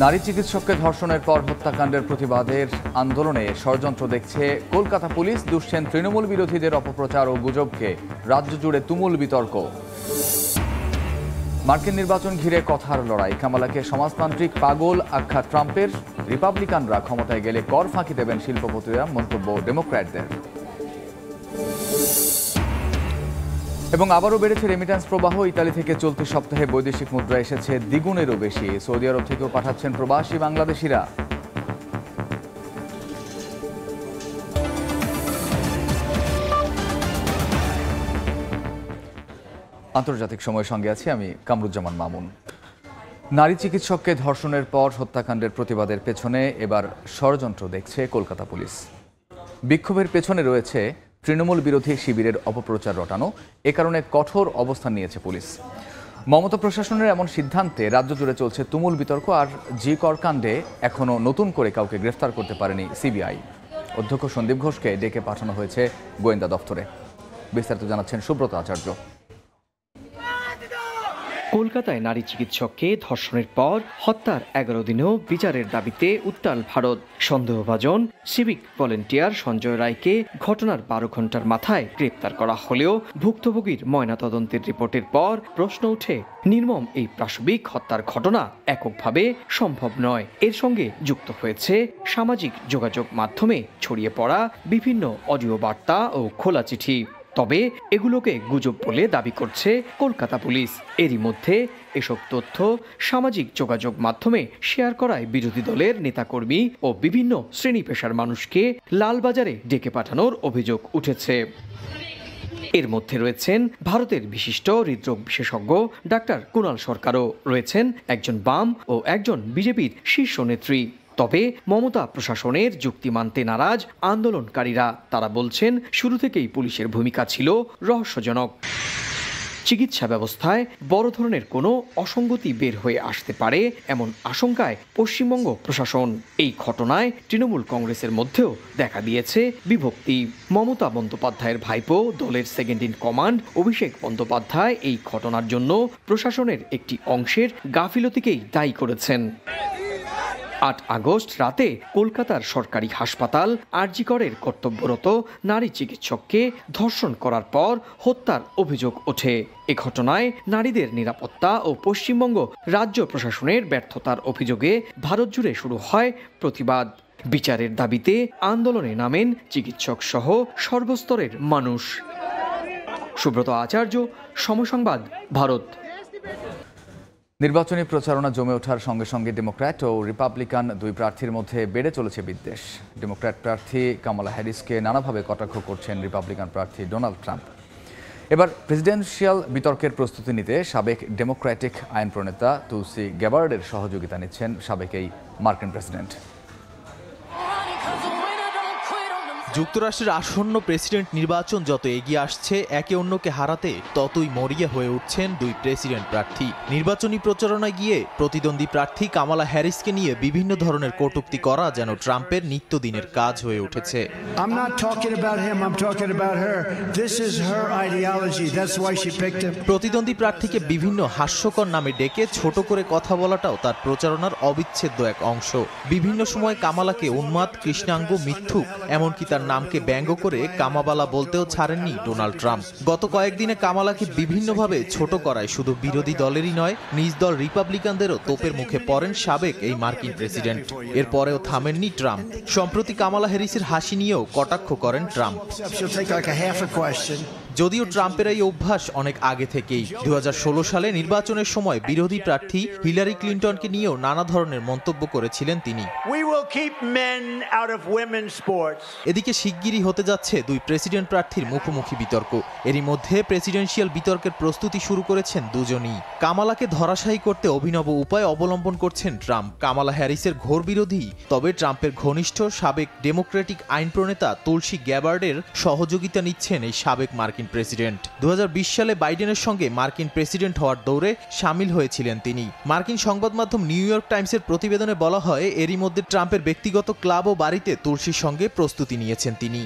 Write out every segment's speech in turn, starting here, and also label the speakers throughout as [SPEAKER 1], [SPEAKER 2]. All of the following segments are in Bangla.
[SPEAKER 1] নারী চিকিৎসককে ধর্ষণের পর হত্যাকাণ্ডের প্রতিবাদের আন্দোলনে ষড়যন্ত্র দেখছে কলকাতা পুলিশ। দুষছেন তৃণমূল বিরোধীদের অপপ্রচার ও গুজবকে। রাজ্য জুড়ে তুমুল বিতর্ক। মার্কিন নির্বাচন ঘিরে কথার লড়াই। কামালাকে সমাজতান্ত্রিক পাগল আখ্যা ট্রাম্পের। রিপাবলিকানরা ক্ষমতায় গেলে কর ফাঁকি দেবেন শিল্পপতিরা, মন্তব্য ডেমোক্র্যাটদের। এবং আবারও বেড়েছে রেমিট্যান্স প্রবাহ। ইতালি থেকে চলতি সপ্তাহে বৈদেশিক মুদ্রা এসেছে দ্বিগুণেরও বেশি। সৌদি আরব থেকেও পাঠাচ্ছেন প্রবাসী বাংলাদেশিরা। আন্তর্জাতিক সময়ের সঙ্গে আছি আমি কামরুজ্জামান মামুন। নারী চিকিৎসককে ধর্ষণের পর হত্যাকাণ্ডের প্রতিবাদের পেছনে এবার ষড়যন্ত্র দেখছে কলকাতা পুলিশ। বিক্ষোভের পেছনে রয়েছে তৃণমূল বিরোধী শিবিরের অপপ্রচার রটানো। এ কারণে কঠোর অবস্থান নিয়েছে পুলিশ। মমতা প্রশাসনের এমন সিদ্ধান্তে রাজ্য জুড়ে চলছে তুমুল বিতর্ক। আর জি কর কাণ্ডে এখনও নতুন করে কাউকে গ্রেফতার করতে পারেনি সিবিআই। অধ্যক্ষ সন্দীপ ঘোষকে ডেকে পাঠানো হয়েছে গোয়েন্দা দফতরে। বিস্তারিত জানাচ্ছেন সুব্রত আচার্য।
[SPEAKER 2] কলকাতায় নারী চিকিৎসককে ধর্ষণের পর হত্যার 11 দিনেও বিচারের দাবিতে উত্তাল ভারত। সন্দেহভাজন সিভিক ভলেন্টিয়ার সঞ্জয় রায়কে ঘটনার 12 ঘন্টার মাথায় গ্রেপ্তার করা হলেও ভুক্তভোগীর ময়নাতদন্তের রিপোর্টের পর প্রশ্ন ওঠে, নির্মম এই পাশবিক হত্যার ঘটনা এককভাবে সম্ভব নয়। এর সঙ্গে যুক্ত হয়েছে সামাজিক যোগাযোগ মাধ্যমে ছড়িয়ে পড়া বিভিন্ন অডিও বার্তা ও খোলা চিঠি। তবে এগুলোকে গুজব বলে দাবি করছে কলকাতা পুলিশ। এরই মধ্যে এসব তথ্য সামাজিক যোগাযোগ মাধ্যমে শেয়ার করায় বিরোধী দলের নেতাকর্মী ও বিভিন্ন শ্রেণী পেশার মানুষকে লালবাজারে ডেকে পাঠানোর অভিযোগ উঠেছে। এর মধ্যে রয়েছেন ভারতের বিশিষ্ট হৃদরোগ বিশেষজ্ঞ ডাক্তার কুণাল সরকারও, রয়েছেন একজন বাম ও একজন বিজেপির শীর্ষ নেত্রী। তবে মমতা প্রশাসনের যুক্তি মানতে নারাজ আন্দোলনকারীরা। তারা বলছেন শুরু থেকেই পুলিশের ভূমিকা ছিল রহস্যজনক। চিকিৎসা ব্যবস্থায় বড় ধরনের কোনো অসঙ্গতি বের হয়ে আসতে পারে এমন আশঙ্কায় পশ্চিমবঙ্গ প্রশাসন। এই ঘটনায় তৃণমূল কংগ্রেসের মধ্যেও দেখা দিয়েছে বিভক্তি। মমতা বন্দ্যোপাধ্যায়ের ভাইপো দলের second in command Abhishek Bandyopadhyay এই ঘটনার জন্য প্রশাসনের একটি অংশের গাফিলতিকেই দায়ী করেছেন। 8 আগস্ট রাতে কলকাতার সরকারি হাসপাতাল আর.জি. করের কর্তব্যরত নারী চিকিৎসককে ধর্ষণ করার পর হত্যার অভিযোগ ওঠে। এ ঘটনায় নারীদের নিরাপত্তা ও পশ্চিমবঙ্গ রাজ্য প্রশাসনের ব্যর্থতার অভিযোগে ভারত জুড়ে শুরু হয় প্রতিবাদ। বিচারের দাবিতে আন্দোলনে নামেন চিকিৎসক সহ সর্বস্তরের মানুষ। সুব্রত আচার্য, সময় সংবাদ, ভারত।
[SPEAKER 1] নির্বাচনী প্রচারণা জমে ওঠার সঙ্গে সঙ্গে ডেমোক্র্যাট ও রিপাবলিকান দুই প্রার্থীর মধ্যে বেড়ে চলেছে বিদ্বেষ। ডেমোক্র্যাট প্রার্থী কামালা হ্যারিসকে নানাভাবে কটাক্ষ করছেন রিপাবলিকান প্রার্থী ডোনাল্ড ট্রাম্প। এবার প্রেসিডেন্সিয়াল বিতর্কের প্রস্তুতি নিতে সাবেক ডেমোক্র্যাটিক আইন প্রণেতা তুলসি গ্যাবার্ডের সহযোগিতা নিচ্ছেন সাবেক এই মার্কিন প্রেসিডেন্ট।
[SPEAKER 3] যুক্তরাষ্ট্রের আসন্ন প্রেসিডেন্ট নির্বাচন যত এগিয়ে আসছে, একে অন্যকে হারাতে ততই মরিয়া হয়ে উঠছেন দুই প্রেসিডেন্ট প্রার্থী। নির্বাচনী প্রচারণায় গিয়ে প্রতিদ্বন্দ্বী প্রার্থী কামালা হ্যারিসকে নিয়ে বিভিন্ন ধরনের কটূক্তি করা যেন ট্রাম্পের নিত্যদিনের কাজ হয়ে উঠেছে। প্রতিদ্বন্দ্বী প্রার্থীকে বিভিন্ন হাস্যকর নামে ডেকে ছোট করে কথা বলাটাও তার প্রচারণার অবিচ্ছেদ্য এক অংশ। বিভিন্ন সময় কামালাকে উন্মাদ, কৃষ্ণাঙ্গ, মিথ্যুক, এমনকি তার নামকে ব্যঙ্গ করে কামাবালা বলতেও ছাড়েননি ডোনাল্ড ট্রাম্প। গত কয়েকদিনে কামালাকে বিভিন্নভাবে ছোট করায় শুধু বিরোধী দলেরই নয়, নিজ দল রিপাবলিকানদেরও তোপের মুখে পড়েন সাবেক এই মার্কিন প্রেসিডেন্ট। এরপরেও থামেননি ট্রাম্প। সম্প্রতি কামালা হ্যারিসের হাসি নিয়েও কটাক্ষ করেন ট্রাম্প। যদিও ট্রাম্পের এই অভ্যাস অনেক আগে থেকেই। 2016 সালে নির্বাচনের সময় বিরোধী প্রার্থী হিলারি ক্লিন্টনকে নিয়েও নানা ধরনের মন্তব্য করেছিলেন তিনি। এদিকে শিগগিরই হতে যাচ্ছে দুই প্রেসিডেন্ট প্রার্থীর মুখোমুখি বিতর্ক। এরই মধ্যে প্রেসিডেন্সিয়াল বিতর্কের প্রস্তুতি শুরু করেছেন দুজনই। কামালাকে ধরাশায়ী করতে অভিনব উপায় অবলম্বন করছেন ট্রাম্প। কামালা হ্যারিসের ঘোর বিরোধী, তবে ট্রাম্পের ঘনিষ্ঠ সাবেক ডেমোক্রেটিক আইন প্রণেতা তুলসি গ্যাবার্ডের সহযোগিতা নিচ্ছেন এই সাবেক মার্কিন প্রেসিডেন্ট। 2020 সালে বাইডেনের সঙ্গে মার্কিন প্রেসিডেন্ট হওয়ার দৌড়ে সামিল হয়েছিলেন তিনি। মার্কিন সংবাদ মাধ্যম নিউ ইয়র্ক টাইমসের প্রতিবেদনে বলা হয়, এরই মধ্যে ট্রাম্পের ব্যক্তিগত ক্লাব ও বাড়িতে তুলসির সঙ্গে প্রস্তুতি নিয়েছেন তিনি।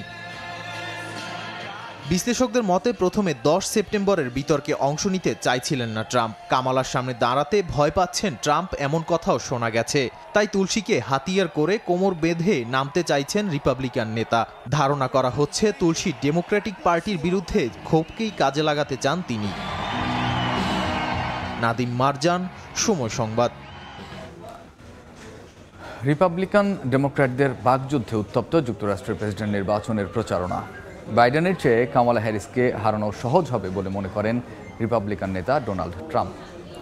[SPEAKER 3] বিশ্লেষকদের মতে প্রথমে 10 সেপ্টেম্বরের বিতর্কে অংশ নিতে চাইছিলেন না ট্রাম্প। কামালার সামনে দাঁড়াতে ভয় পাচ্ছেন ট্রাম্প, এমন কথাও শোনা গেছে। তাই তুলসীকে হাতিয়ার করে কোমর বেঁধে নামতে চাইছেন রিপাবলিকান নেতা। ধারণা করা হচ্ছে তুলসী ডেমোক্রেটিক পার্টির বিরুদ্ধে ক্ষোভকেই কাজে লাগাতে চান তিনি। নাদিম মারজান, সময় সংবাদ।
[SPEAKER 1] রিপাবলিকান ডেমোক্র্যাটদের বাকযুদ্ধে উত্তপ্ত যুক্তরাষ্ট্রের প্রেসিডেন্ট নির্বাচনের প্রচারণা। বাইডেনের চেয়ে কামালা হ্যারিসকে হারানো সহজ হবে বলে মনে করেন রিপাবলিকান নেতা ডোনাল্ড ট্রাম্প।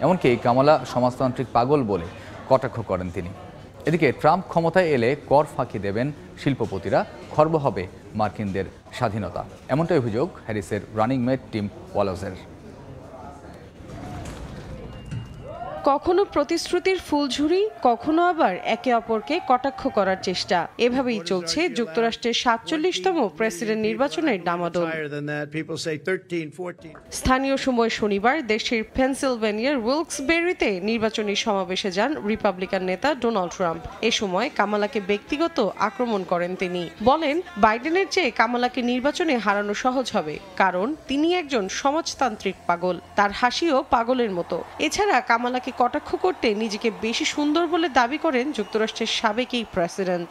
[SPEAKER 1] এমনকি কামালা সমাজতান্ত্রিক পাগল বলে কটাক্ষ করেন তিনি। এদিকে ট্রাম্প ক্ষমতায় এলে কর ফাঁকি দেবেন শিল্পপতিরা, খর্ব হবে মার্কিনদের স্বাধীনতা, এমনটাই অভিযোগ হ্যারিসের রানিং মেট টিম ওয়ালজের।
[SPEAKER 4] কখনো প্রতিশ্রুতির ফুলঝুরি, কখনো আবার একে অপরকে কটাক্ষ করার চেষ্টা, এভাবেই চলছে যুক্তরাষ্ট্রের 47তম প্রেসিডেন্ট নির্বাচনের ডামাডোল। স্থানীয় সময় শনিবার দেশের পেনসিলভেনিয়ার উইলকস-বেরিতে নির্বাচনী সমাবেশে যান রিপাবলিকান নেতা ডোনাল্ড ট্রাম্প। এ সময় কামালাকে ব্যক্তিগত আক্রমণ করেন তিনি। বলেন, বাইডেনের চেয়ে কামালাকে নির্বাচনে হারানো সহজ হবে, কারণ তিনি একজন সমাজতান্ত্রিক পাগল। তার হাসিও পাগলের মতো। এছাড়া কামালাকে কটাক্ষ করতে নিজেকে বেশি সুন্দর বলে দাবি করেন যুক্তরাষ্ট্রের সাবেক এই প্রেসিডেন্ট।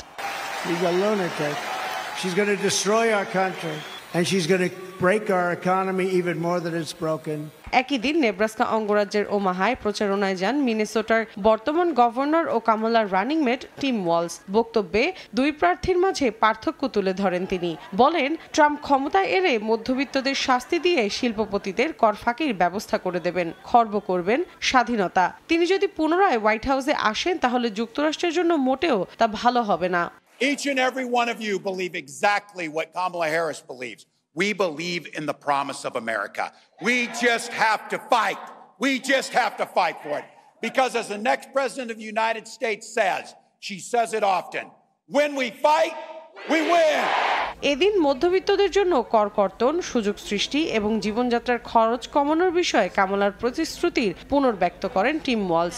[SPEAKER 4] একই দিন নেব্রাস্কা অঙ্গরাজ্যের ওমাহায় প্রচারণায় যান মিনেসোটার বর্তমান গভর্নর ও কামালার রানিং মেট টিম ওয়ালজ। বক্তব্যে দুই প্রার্থীর মাঝে পার্থক্য তুলে ধরেন তিনি। বলেন, ট্রাম্প ক্ষমতায় এলে মধ্যবিত্তদের শাস্তি দিয়ে শিল্পপতিদের কর ফাঁকির ব্যবস্থা করে দেবেন, খর্ব করবেন স্বাধীনতা। তিনি যদি পুনরায় হোয়াইট হাউসে আসেন তাহলে যুক্তরাষ্ট্রের জন্য মোটেও তা ভালো হবে না।
[SPEAKER 5] Each and every one of you believe exactly what Kamala Harris believes. We believe in the promise of America. We just have to fight. We just have to fight for it. Because as the next president of the United States says, she says it often, when we fight, we win.
[SPEAKER 4] এদিন মধ্যবিত্তদের জন্য কর কর্তন, সুযোগ সৃষ্টি এবং জীবনযাত্রার খরচ কমানোর বিষয়ে কামালার প্রতিশ্রুতির পুনর্ব্যক্ত করেন টিম ওয়ালজ।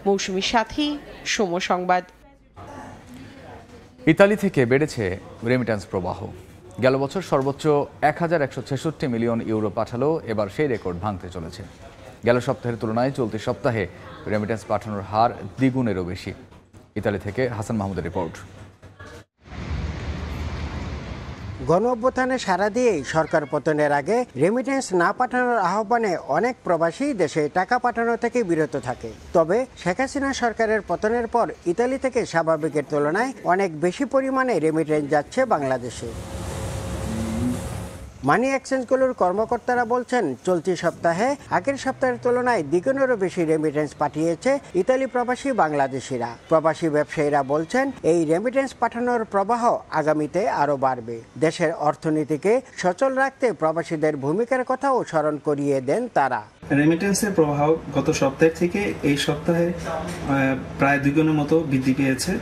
[SPEAKER 4] মৌসুমী সাথী, সময় সংবাদ।
[SPEAKER 1] ইতালি থেকে বেড়েছে রেমিট্যান্স প্রবাহ। গেল বছর সর্বোচ্চ 1166 মিলিয়ন ইউরো পাঠালো, এবার সেই রেকর্ড ভাঙতে চলেছে। গেল সপ্তাহের তুলনায় চলতি সপ্তাহে রেমিট্যান্স পাঠানোর হার দ্বিগুণেরও বেশি। ইতালি থেকে হাসান মাহমুদের রিপোর্ট।
[SPEAKER 6] গণঅভ্যুত্থানে সাড়া দিয়েই সরকার পতনের আগে রেমিটেন্স না পাঠানোর আহ্বানে অনেক প্রবাসী দেশে টাকা পাঠানো থেকে বিরত থাকে। তবে শেখ হাসিনা সরকারের পতনের পর ইতালি থেকে স্বাভাবিকের তুলনায় অনেক বেশি পরিমাণে রেমিটেন্স যাচ্ছে বাংলাদেশে। মানি এক্সচেঞ্জগুলোর কর্মকর্তারা বলছেন, চলতি সপ্তাহে আগের সপ্তাহের তুলনায় দ্বিগুণেরও বেশি রেমিটেন্স পাঠিয়েছে ইতালি প্রবাসী বাংলাদেশিরা। প্রবাসী ব্যবসায়ীরা বলছেন, এই রেমিটেন্স পাঠানোর প্রবাহ আগামীতে আরও বাড়বে। দেশের অর্থনীতিকে সচল রাখতে প্রবাসীদের ভূমিকার কথাও স্মরণ করিয়ে দেন তারা।
[SPEAKER 7] রেমিটেন্সের প্রবাহ গত সপ্তাহ থেকে এই সপ্তাহে প্রায় দ্বিগুণের মতো বৃদ্ধি পেয়েছে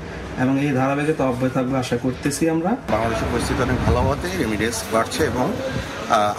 [SPEAKER 7] এবং এই ধারাবাহিকতা অব্যাহত থাকবে আশা করতেছি আমরা।
[SPEAKER 8] বাংলাদেশের পরিস্থিতি অনেক ভালো হওয়াতে রেমিটেন্স বাড়ছে এবং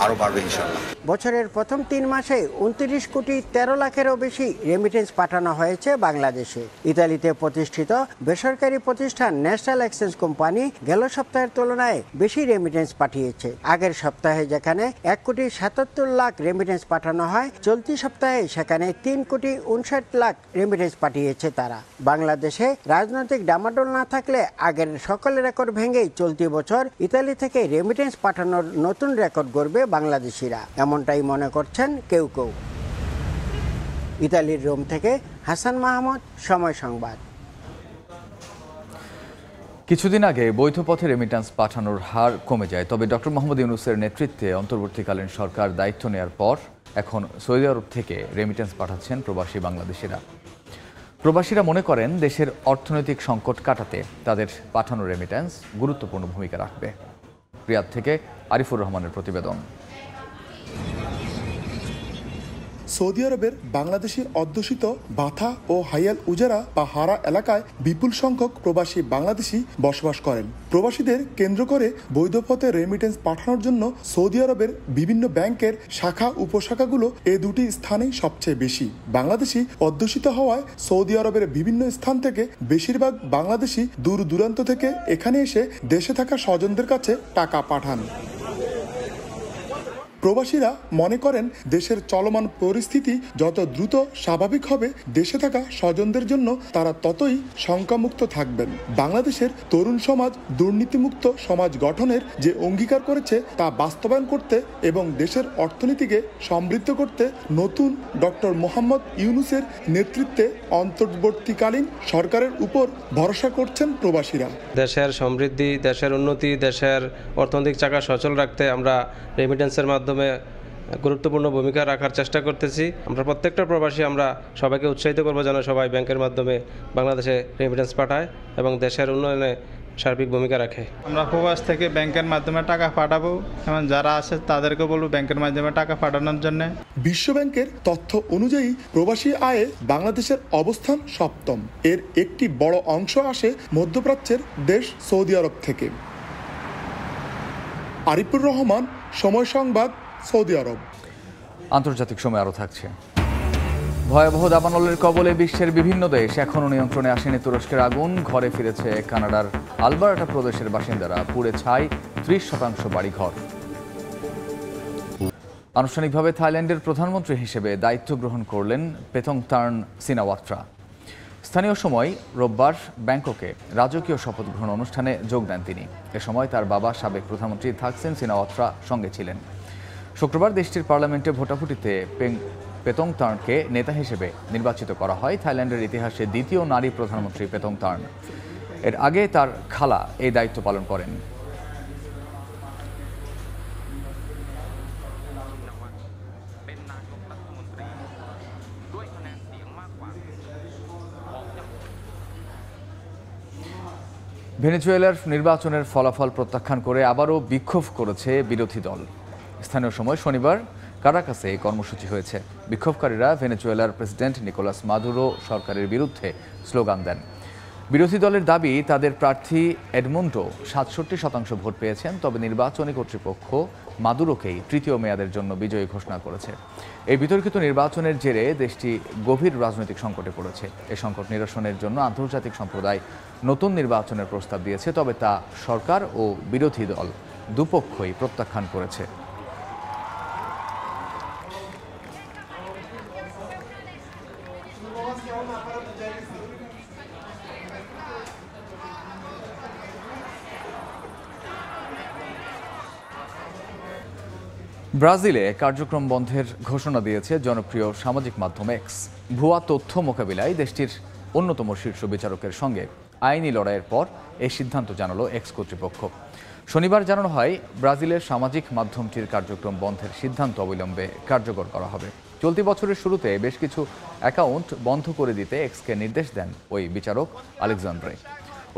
[SPEAKER 8] আরও বাড়বে ইনশাআল্লাহ।
[SPEAKER 6] বছরের প্রথম 3 মাসে 29 কোটি 13 লাখেরও বেশি রেমিটেন্স পাঠানো হয়েছে বাংলাদেশে। ইতালিতে প্রতিষ্ঠিত বেসরকারি প্রতিষ্ঠান ন্যাশনাল এক্সচেঞ্জ কোম্পানি গেল সপ্তাহের তুলনায় বেশি রেমিটেন্স পাঠিয়েছে। আগের সপ্তাহে যেখানে 1 কোটি 77 লাখ রেমিটেন্স পাঠানো হয়, চলতি সপ্তাহে সেখানে 3 কোটি 59 লাখ রেমিটেন্স পাঠিয়েছে তারা। বাংলাদেশে রাজনৈতিক ডামাডোল না থাকলে আগের সকল রেকর্ড ভেঙেই চলতি বছর ইতালি থেকে রেমিটেন্স পাঠানোর নতুন রেকর্ড গড়বে বাংলাদেশিরা, এমনটাই মনে করছেন কেউ কেউ। ইতালির রোম থেকে হাসান মাহমুদ, সময় সংবাদ।
[SPEAKER 1] কিছুদিন আগে বৈধ পথে রেমিট্যান্স পাঠানোর হার কমে যায়, তবে ডক্টর মোহাম্মদ ইউনূসের নেতৃত্বে অন্তর্বর্তীকালীন সরকার দায়িত্ব নেওয়ার পর এখন সৌদি আরব থেকে রেমিট্যান্স পাঠাচ্ছেন প্রবাসী বাংলাদেশিরা। প্রবাসীরা মনে করেন, দেশের অর্থনৈতিক সংকট কাটাতে তাদের পাঠানো রেমিট্যান্স গুরুত্বপূর্ণ ভূমিকা রাখবে। রিয়াদ থেকে আরিফুর রহমানের প্রতিবেদন।
[SPEAKER 9] সৌদি আরবের বাংলাদেশি অধ্যুষিত বাথা ও হাইয়াল উজারা বা হারা এলাকায় বিপুল সংখ্যক প্রবাসী বাংলাদেশি বসবাস করেন। প্রবাসীদের কেন্দ্র করে বৈধ পথে রেমিটেন্স পাঠানোর জন্য সৌদি আরবের বিভিন্ন ব্যাংকের শাখা উপশাখাগুলো এই দুটি স্থানেই সবচেয়ে বেশি। বাংলাদেশি অধ্যুষিত হওয়ায় সৌদি আরবের বিভিন্ন স্থান থেকে বেশিরভাগ বাংলাদেশি দূর দূরান্ত থেকে এখানে এসে দেশে থাকা স্বজনদের কাছে টাকা পাঠান। প্রবাসীরা মনে করেন দেশের চলমান পরিস্থিতি যত দ্রুত স্বাভাবিক হবে দেশে থাকা স্বজনদের জন্য তারা ততই শঙ্কামুক্ত থাকবেন। বাংলাদেশের তরুণ সমাজ দুর্নীতিমুক্ত সমাজ গঠনের যে অঙ্গীকার করেছে তা বাস্তবায়ন করতে এবং দেশের অর্থনীতিকে সমৃদ্ধ করতে নতুন ডক্টর মোহাম্মদ ইউনূসের নেতৃত্বে অন্তর্বর্তীকালীন সরকারের উপর ভরসা করছেন প্রবাসীরা।
[SPEAKER 10] দেশের সমৃদ্ধি, দেশের উন্নতি, দেশের অর্থনৈতিক চাকা সচল রাখতে আমরা রেমিটেন্সের মাধ্যমে গুরুত্বপূর্ণ ভূমিকা রাখার চেষ্টা করতেছি। আমরা প্রত্যেকটা প্রবাসী আমরা সবাইকে উৎসাহিত করবো যেন সবাই ব্যাংকের মাধ্যমে বাংলাদেশে রেমিটেন্স পাঠায় এবং দেশের উন্নয়নে সার্বিক ভূমিকা রাখে।
[SPEAKER 11] আমরা প্রবাস থেকে ব্যাংকের মাধ্যমে টাকা পাঠাবো এবং যারা আছে তাদেরকে বলবো ব্যাংকের মাধ্যমে টাকা পাঠানোর জন্য।
[SPEAKER 9] বিশ্বব্যাংকের তথ্য অনুযায়ী প্রবাসী আয়ে বাংলাদেশের অবস্থান সপ্তম। এর একটি বড় অংশ আসে মধ্যপ্রাচ্যের দেশ সৌদি আরব থেকে। আরিফুর রহমান, সময় সংবাদ, সৌদি আরব।
[SPEAKER 1] আন্তর্জাতিক সময় আরও থাকছে। ভয়াবহ দাবানলের কবলে বিশ্বের বিভিন্ন দেশ, এখনও নিয়ন্ত্রণে আসেনি তুরস্কের আগুন। ঘরে ফিরেছে কানাডার আলবার্টা প্রদেশের বাসিন্দারা, পুড়ে ছাই 30% বাড়িঘর। আনুষ্ঠানিকভাবে থাইল্যান্ডের প্রধানমন্ত্রী হিসেবে দায়িত্ব গ্রহণ করলেন পেথংতার্ন সিনাওয়াত্রা। স্থানীয় সময় রোববার ব্যাংককে রাজকীয় শপথ গ্রহণ অনুষ্ঠানে যোগ দেন তিনি। এ সময় তার বাবা সাবেক প্রধানমন্ত্রী থাকসিন সিনাওয়াত্রা সঙ্গে ছিলেন। শুক্রবার দেশটির পার্লামেন্টে ভোটাভুটিতে পেথংতার্নকে নেতা হিসেবে নির্বাচিত করা হয়। থাইল্যান্ডের ইতিহাসে দ্বিতীয় নারী প্রধানমন্ত্রী পেথংতার্ন। এর আগে তার খালা এই দায়িত্ব পালন করেন। ভেনেজুয়েলার নির্বাচনের ফলাফল প্রত্যাখ্যান করে আবারও বিক্ষোভ করেছে বিরোধী দল। স্থানীয় সময় শনিবার কারাকাসে এই কর্মসূচি হয়েছে। বিক্ষোভকারীরা ভেনেজুয়েলার প্রেসিডেন্ট নিকোলাস মাদুরো সরকারের বিরুদ্ধে স্লোগান দেন। বিরোধী দলের দাবি তাদের প্রার্থী এডমুন্ডো 67% ভোট পেয়েছেন, তবে নির্বাচনী কর্তৃপক্ষ মাদুরোকেই তৃতীয় মেয়াদের জন্য বিজয়ী ঘোষণা করেছে। এই বিতর্কিত নির্বাচনের জেরে দেশটি গভীর রাজনৈতিক সংকটে পড়েছে। এই সংকট নিরসনের জন্য আন্তর্জাতিক সম্প্রদায় নতুন নির্বাচনের প্রস্তাব দিয়েছে, তবে তা সরকার ও বিরোধী দল দুপক্ষই প্রত্যাখ্যান করেছে। ব্রাজিলে কার্যক্রম বন্ধের ঘোষণা দিয়েছে জনপ্রিয় সামাজিক মাধ্যম এক্স। ভুয়া তথ্য মোকাবিলায় দেশটির অন্যতম শীর্ষ বিচারকের সঙ্গে আইনি লড়াইয়ের পর এই সিদ্ধান্ত জানালো এক্স কর্তৃপক্ষ। শনিবার জানানো হয় ব্রাজিলের সামাজিক মাধ্যমটির কার্যক্রম বন্ধের সিদ্ধান্ত অবিলম্বে কার্যকর করা হবে। চলতি বছরের শুরুতে বেশ কিছু অ্যাকাউন্ট বন্ধ করে দিতে এক্সকে নির্দেশ দেন ওই বিচারক আলেকজান্দ্রে।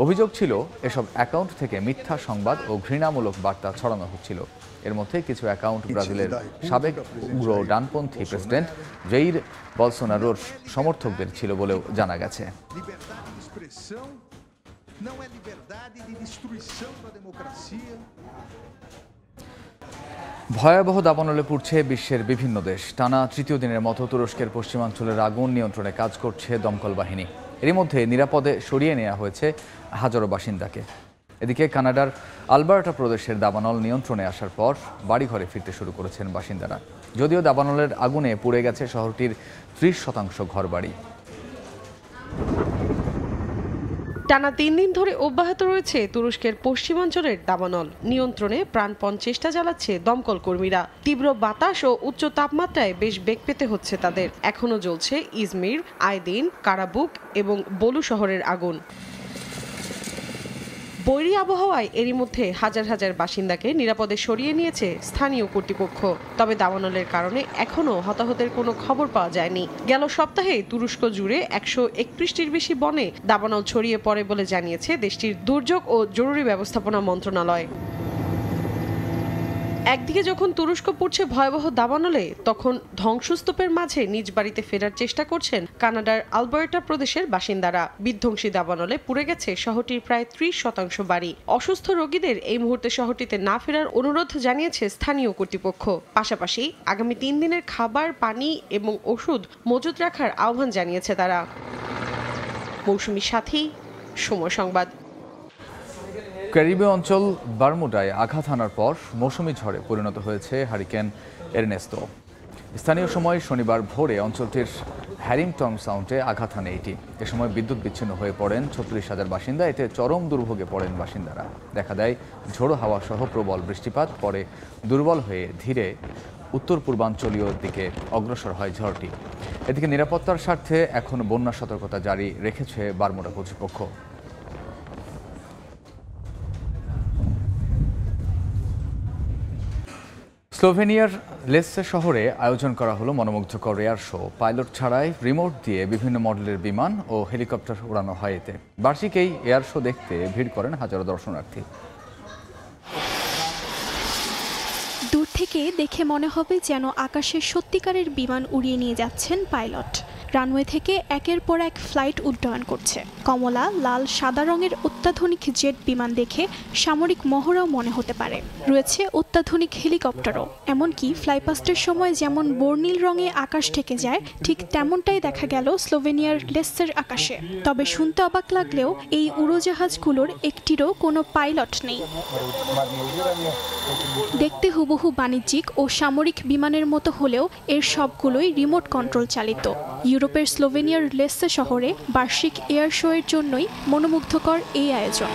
[SPEAKER 1] অভিযোগ ছিল এসব অ্যাকাউন্ট থেকে মিথ্যা সংবাদ ও ঘৃণামূলক বার্তা ছড়ানো হচ্ছিল। এর মধ্যে কিছু অ্যাকাউন্ট ব্রাজিলের সাবেক উগ্র ডানপন্থী প্রেসিডেন্ট জেইর বলসোনারোর সমর্থকদের ছিল বলেও জানা গেছে। ভয়াবহ দাবানলে পুড়ছে বিশ্বের বিভিন্ন দেশ। টানা তৃতীয় দিনের মতো তুরস্কের পশ্চিমাঞ্চলের আগুন নিয়ন্ত্রণে কাজ করছে দমকল বাহিনী। এরই মধ্যে নিরাপদে সরিয়ে নেওয়া হয়েছে হাজারো বাসিন্দাকে। এদিকে কানাডার আলবার্টা প্রদেশের দাবানল নিয়ন্ত্রণে আসার পর বাড়িঘরে ফিরতে শুরু করেছেন বাসিন্দারা। যদিও দাবানলের আগুনে পুড়ে গেছে শহরটির 30% ঘরবাড়ি।
[SPEAKER 4] টানা 3 দিন ধরে অব্যাহত রয়েছে তুরস্কের পশ্চিমাঞ্চলের দাবানল। নিয়ন্ত্রণে প্রাণপণ চেষ্টা চালাচ্ছে দমকল কর্মীরা। তীব্র বাতাস ও উচ্চ তাপমাত্রায় বেশ বেগ পেতে হচ্ছে তাদের। এখনও জ্বলছে ইজমির, আইদিন, কারাবুক এবং বলু শহরের আগুন। বৈরী আবহাওয়ায় এরই মধ্যে হাজার হাজার বাসিন্দাকে নিরাপদে সরিয়ে নিয়েছে স্থানীয় কর্তৃপক্ষ। তবে দাবানলের কারণে এখনও হতাহতের কোনো খবর পাওয়া যায়নি। গেল সপ্তাহে তুরস্ক জুড়ে 131টির বেশি বনে দাবানল ছড়িয়ে পড়ে বলে জানিয়েছে দেশটির দুর্যোগ ও জরুরি ব্যবস্থাপনা মন্ত্রণালয়। একদিকে যখন তুরস্ক পড়ছে ভয়াবহ দাবানলে, তখন ধ্বংসস্তূপের মাঝে নিজ বাড়িতে ফেরার চেষ্টা করছেন কানাডার আলবার্টা প্রদেশের বাসিন্দারা। বিধ্বংসী দাবানলে পুড়ে গেছে শহরটির প্রায় 30% বাড়ি। অসুস্থ রোগীদের এই মুহূর্তে শহরটিতে না ফেরার অনুরোধ জানিয়েছে স্থানীয় কর্তৃপক্ষ। পাশাপাশি আগামী 3 দিনের খাবার, পানি এবং ওষুধ মজুত রাখার আহ্বান জানিয়েছে তারা। মৌসুমী সাথী, সময় সংবাদ।
[SPEAKER 1] ক্যারিবীয় অঞ্চল বারমুডায় আঘাত হানার পর মৌসুমি ঝড়ে পরিণত হয়েছে হারিকেন এরনেস্তো। স্থানীয় সময় শনিবার ভোরে অঞ্চলটির হ্যারিংটন সাউন্ডে আঘাত হানে এটি। এ সময় বিদ্যুৎ বিচ্ছিন্ন হয়ে পড়েন 36,000 বাসিন্দা। এতে চরম দুর্ভোগে পড়েন বাসিন্দারা। দেখা দেয় ঝোড়ো হাওয়া সহ প্রবল বৃষ্টিপাত, পরে দুর্বল হয়ে ধীরে উত্তর পূর্বাঞ্চলীয় দিকে অগ্রসর হয় ঝড়টি। এদিকে নিরাপত্তার স্বার্থে এখন বন্যা সতর্কতা জারি রেখেছে বারমুডা কর্তৃপক্ষ। স্লোভেনিয়ার লেসে শহরে আয়োজন করা হলো মনোমুগ্ধকর এয়ার শো। পাইলট ছাড়াই রিমোট দিয়ে বিভিন্ন মডেলের বিমান ও হেলিকপ্টার উড়ানো হয় এতে। বার্ষিক এই এয়ার শো দেখতে ভিড় করেন হাজারো দর্শনার্থী।
[SPEAKER 12] দূর থেকে দেখে মনে হবে যেন আকাশে সত্যিকারের বিমান উড়িয়ে নিয়ে যাচ্ছেন পাইলট। রানওয়ে থেকে একের পর এক ফ্লাইট উড্ডয়ন করছে। কমলা, লাল, সাদা রঙের অত্যাধুনিক জেট বিমান দেখে সামরিক মহড়াও মনে হতে পারে। রয়েছে অত্যাধুনিক হেলিকপ্টারও। এমনকি ফ্লাইপাস্টের সময় যেমন বর্ণিল রঙে আকাশ ঢেকে যায়, ঠিক তেমনটাই দেখা গেল স্লোভেনিয়ার লেসের আকাশে। তবে শুনতে অবাক লাগলেও এই উড়োজাহাজগুলোর একটিরও কোনো পাইলট নেই। দেখতে হুবহু বাণিজ্যিক ও সামরিক বিমানের মতো হলেও এর সবগুলোই রিমোট কন্ট্রোল চালিত। ইউরোপের স্লোভেনিয়ার লেসে শহরে বার্ষিক এয়ার শো এর জন্যই মনোমুগ্ধকর এই আয়োজন।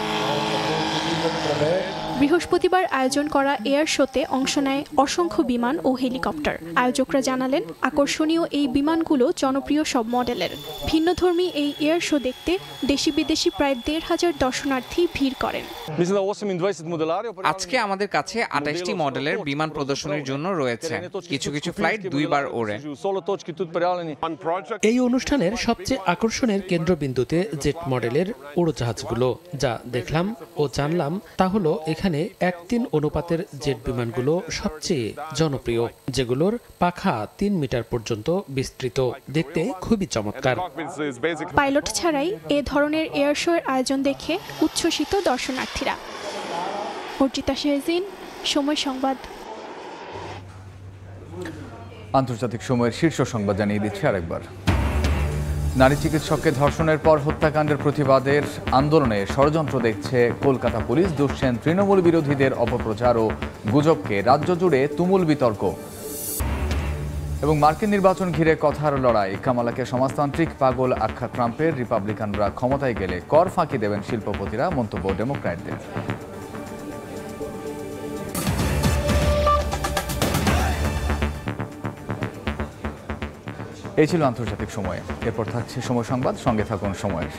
[SPEAKER 12] বৃহস্পতিবার আয়োজন করা এয়ার শোতে অংশ নেয় অসংখ্য বিমান ও হেলিকপ্টার। আয়োজকরা জানালেন, আকর্ষণীয় এই বিমানগুলো জনপ্রিয় সব মডেলের। ভিন্নধর্মী এই এয়ার শো দেখতে দেশি বিদেশি প্রায় 1,500 দর্শনার্থী ভিড় করেন।
[SPEAKER 13] আজকে আমাদের কাছে 28টি মডেলের বিমান প্রদর্শনীর জন্য রয়েছে। কিছু কিছু ফ্লাইট 2 বার ওড়ে।
[SPEAKER 14] এই অনুষ্ঠানের সবচেয়ে আকর্ষণের কেন্দ্রবিন্দুতে জেট মডেলের উড়োজাহাজগুলো। যা দেখলাম ও জানলাম তা হলো এখানে 1:3 অনুপাতের জেট বিমানগুলো সবচেয়ে জনপ্রিয়, যেগুলোর পাখা 3 মিটার পর্যন্ত বিস্তৃত। দেখতে খুবই চমৎকার।
[SPEAKER 12] পাইলট ছাড়াই এ ধরনের এয়ার শো এর আয়োজন দেখে উচ্ছ্বসিত দর্শনার্থীরা। অর্জিতা শেহজিন, সময় সংবাদ।
[SPEAKER 1] আন্তর্জাতিক সময়ের শীর্ষ সংবাদ জানিয়ে দিচ্ছি আরেকবার। নারী চিকিৎসককে ধর্ষণের পর হত্যাকাণ্ডের প্রতিবাদের আন্দোলনে ষড়যন্ত্র দেখছে কলকাতা পুলিশ। দুষছেন তৃণমূল বিরোধীদের অপপ্রচার ও গুজবকে। রাজ্য জুড়ে তুমুল বিতর্ক। এবং মার্কিন নির্বাচন ঘিরে কথার লড়াই। কামালাকে সমাজতান্ত্রিক পাগল আখ্যা ট্রাম্পের। রিপাবলিকানরা ক্ষমতায় গেলে কর ফাঁকি দেবেন শিল্পপতিরা, মন্তব্য ডেমোক্র্যাটদের। এই ছিল আন্তর্জাতিক সময়। এরপর থাকছে সময় সংবাদ। সঙ্গে থাকুন সময়ের।